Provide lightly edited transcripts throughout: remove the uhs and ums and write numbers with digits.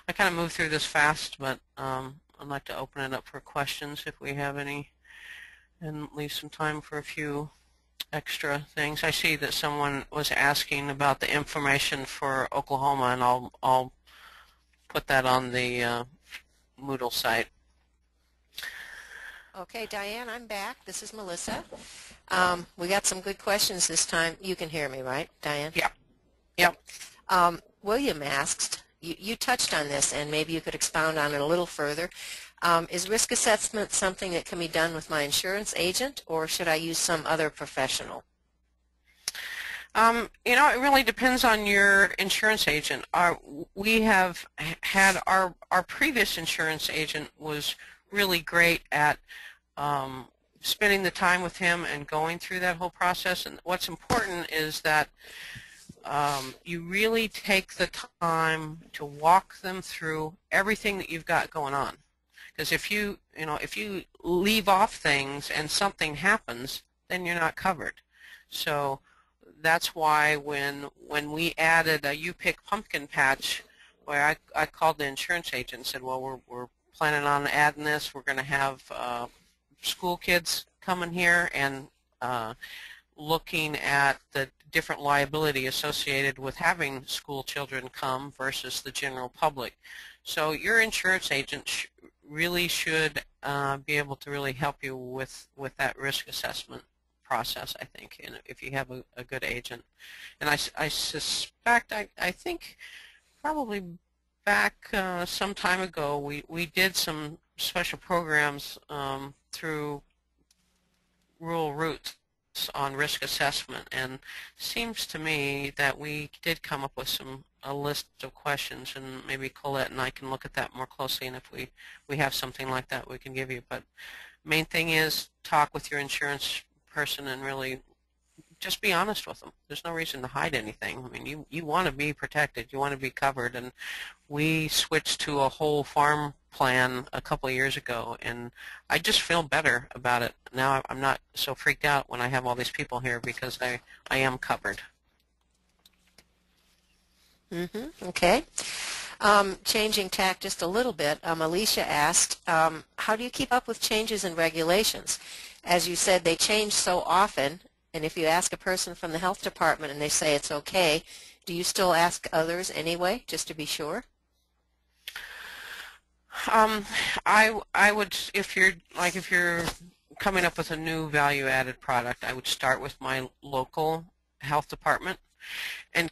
I kind of moved through this fast, but I'd like to open it up for questions if we have any, and leave some time for a few extra things. I see that someone was asking about the information for Oklahoma, and I'll put that on the Moodle site. Okay, Diane, I'm back. This is Melissa. We got some good questions this time. You can hear me, right, Diane? Yep. Yep. William asks, you touched on this, and maybe you could expound on it a little further. Is risk assessment something that can be done with my insurance agent, or should I use some other professional? It really depends on your insurance agent. We have had our previous insurance agent was really great at spending the time with him and going through that whole process. And what's important is that you really take the time to walk them through everything that you've got going on. Because if you leave off things and something happens, then you're not covered. So that's why when we added a U-Pick pumpkin patch, where I called the insurance agent and said, well, we're planning on adding this. We're going to have school kids coming here and looking at the different liability associated with having school children come versus the general public. So your insurance agent really should be able to really help you with that risk assessment process, I think, and if you have a good agent. And I suspect, I think probably back some time ago we did some special programs through Rural Roots on risk assessment, and seems to me that we did come up with a list of questions, and maybe Colette and I can look at that more closely, and if we have something like that we can give you. But main thing is talk with your insurance person and really just be honest with them. There's no reason to hide anything. I mean, you want to be protected, you want to be covered, and we switched to a whole farm plan a couple of years ago, and I just feel better about it. Now I'm not so freaked out when I have all these people here because I am covered. Okay. Changing tack just a little bit, Alicia asked, how do you keep up with changes in regulations? As you said, they change so often, and if you ask a person from the health department and they say it's okay, do you still ask others anyway, just to be sure? I would, if you're coming up with a new value-added product, I would start with my local health department. And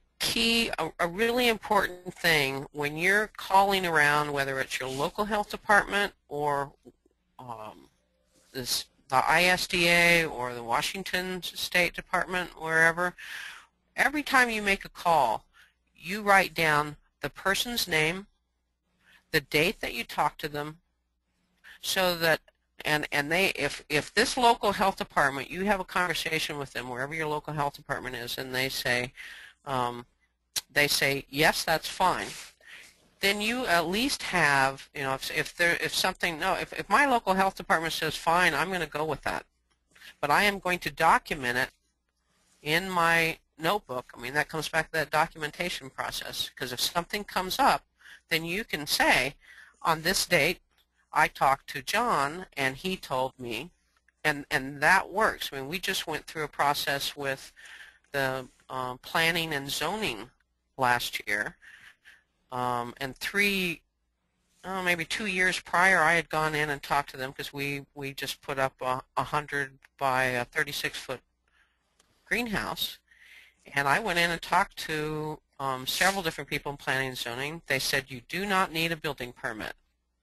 a really important thing when you're calling around, whether it's your local health department or the ISDA or the Washington State Department, wherever, every time you make a call, you write down the person's name, the date that you talk to them, so that and they, if this local health department, you have a conversation with them wherever your local health department is, and they say yes, that's fine, then you at least have, if my local health department says fine, I'm going to go with that, but I am going to document it in my notebook. I mean, that comes back to that documentation process, because if something comes up, then you can say, on this date, I talked to John and he told me, and that works. I mean, we just went through a process with the planning and zoning last year, and maybe 2 years prior, I had gone in and talked to them because we just put up a 100 by a 36-foot greenhouse, and I went in and talked to several different people in planning and zoning. They said you do not need a building permit.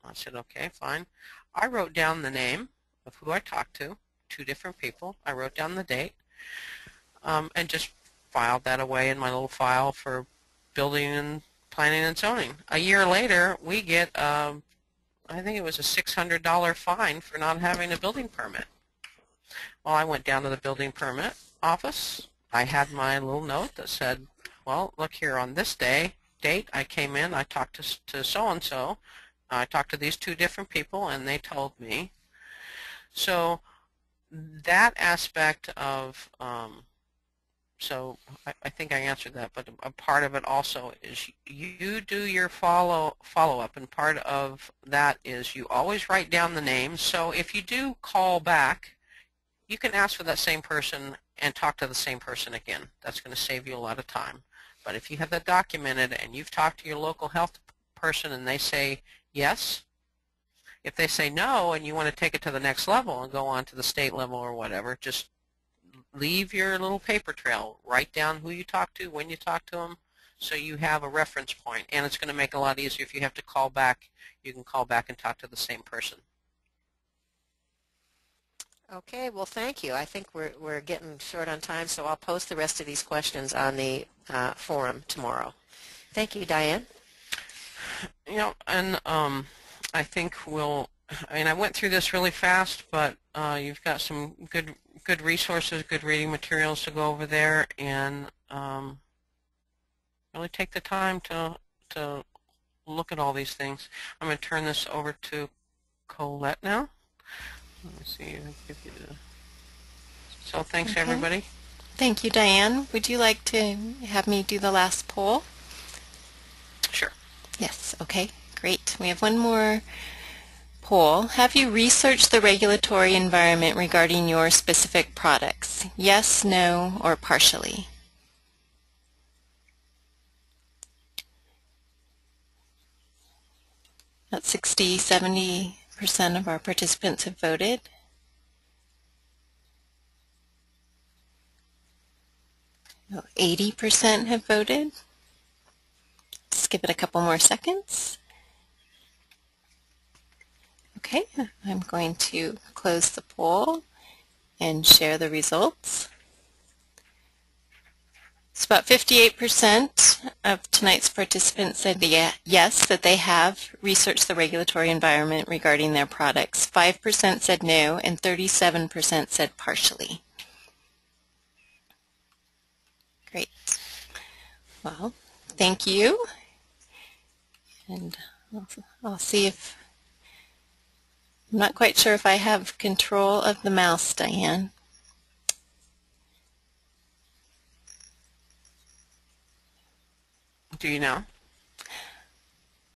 I said, okay, fine. I wrote down the name of who I talked to, 2 different people. I wrote down the date, and just filed that away in my little file for building and planning and zoning. A year later, we get, I think it was a $600 fine for not having a building permit. Well, I went down to the building permit office. I had my little note that said, well, look here, on this date, I came in, I talked to so-and-so, I talked to these 2 different people, and they told me. So that aspect of So I think I answered that, but a part of it also is you do your follow-up, and part of that is you always write down the name. So if you do call back, you can ask for that same person and talk to the same person again. That's going to save you a lot of time. But if you have that documented and you've talked to your local health person and they say yes, if they say no and you want to take it to the next level and go on to the state level or whatever, just leave your little paper trail. Write down who you talked to, when you talked to them, so you have a reference point. And it's going to make it a lot easier if you have to call back. You can call back and talk to the same person. Okay, well, thank you. I think we're getting short on time, so I'll post the rest of these questions on the forum tomorrow. Thank you, Diane. You know, and I think I went through this really fast, but you've got some good resources, good reading materials to go over there, and really take the time to look at all these things. I'm going to turn this over to Colette now. Let me see. I'll give you so thanks, everybody. Thank you, Diane. Would you like to have me do the last poll? Sure. Yes. Okay. Great. We have one more poll. Have you researched the regulatory environment regarding your specific products? Yes, no, or partially? About 60–70% of our participants have voted. About 80% have voted. Just give it a couple more seconds. Okay, I'm going to close the poll and share the results. So about 58% of tonight's participants said yes, that they have researched the regulatory environment regarding their products. 5% said no, and 37% said partially. Great. Well, thank you. And I'll see if, I'm not quite sure if I have control of the mouse, Diane. Do you know?